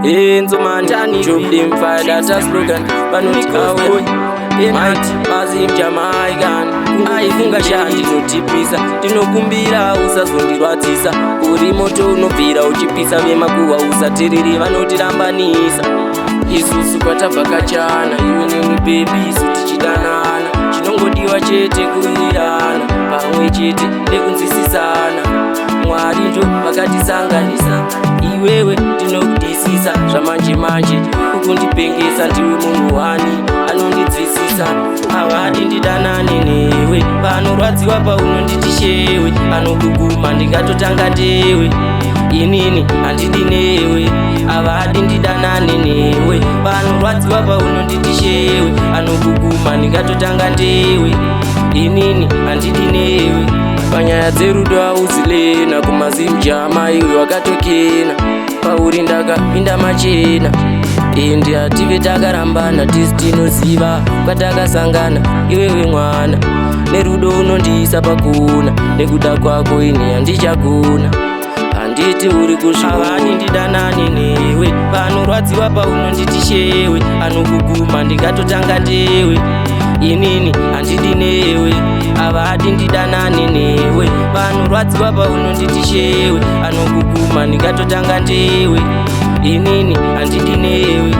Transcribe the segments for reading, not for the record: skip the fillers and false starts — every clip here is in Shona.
Enzo Mantani, drop them fire, that's a slogan. Banoti kawe, Enati, Mazim Jamaican. Aifunga shati notipisa, tinokumbira usazondirwadzisa. Uri moto unobvira uchipisa, vemakuwa usatiriri vanotirambanisa. Isusu kwatabva kachana, iwe nemi baby isu tichidanana. Chinongodiwa chete kuwirirana, pamwe chete nekunzwisisana. Mwari ndo vakatisanganisa, iwewe ndinokudisisa zvamanje manje. Ukundipengesa ndiwe munhu wani anondinzwisisa. Avadi ndidanane newe, panorwadziwa paunonditi shewe. Anokuguma ndingatotanga ndewe, inini handidi newe. Avadi ndidanane newe, panorwadziwa paunonditi shewe. Anokuguma ndingatotanga ndewe, inini handidi newe. Panyaya dzerudo hauzilena, kumazimu jama iwe wakatokena. Pauri ndakapinda machena, ende hative takarambana. Tisi tinoziva kwatakasangana, iwewe mwana. Nerudo unondiisa pakuna, nekuda kwako ini handichagona. Handiti uri kusvika, avadi ndidanane newe. Panorwadziwa paunonditi shewe. Anokuguma ndingatotanga ndewe, inini handidi newe. Avadi ndidanane newe, panorwadziwa paunonditi shewe. Anokuguma ndingatotanga ndewe, inini handidi newe.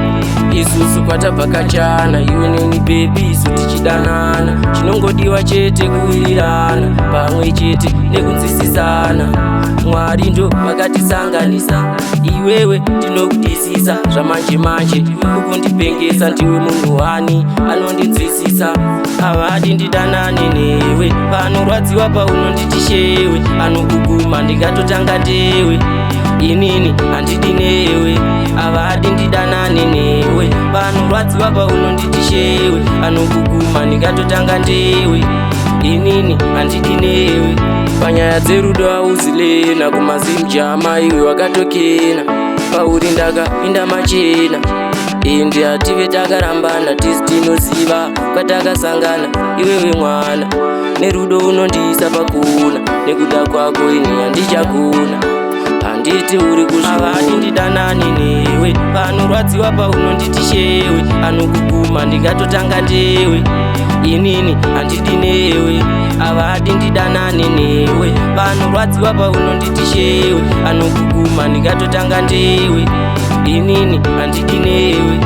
Isusu kwatabva kachana, iwe nemi baby isu tichidanana. Chinongodiwa chete kuwirirana, pamwe chete nekunzwisisana. Mwari ndo vakatisanganisa, iwewe ndinokudisisa zvamanje manje. Ukundipengesa ndiwe munhu wani anondinzwisisa. Avadi ndidanane newe, panorwadziwa paunonditi shewe. Anokuguma ndingatotanga ndewe, inini handidi newe. Avadi ndidanane newe, panorwadziwa paunonditi shewe. Anokuguma ndingatotanga ndewe, inini handidi newe. Panyaya dzerudo hauzilena, kumazimu jama iwe wakatokena. Pauri ndakapinda machena, ende hative takarambana. Tisi tinoziva kwatakasangana, iwewe mwana. Nerudo unondiisa pakuna, nekuda kwako ini handichagona. Handiti uri kusvika, avadi ndidanane newe. Panorwadziwa paunonditi shewe. Anokuguma ndingatotanga ndewe, inini handidi newe. Avadi ndidanane newe, panorwadziwa paunonditi shewe. Anokuguma ndingatotanga ndewe, inini handidi newe.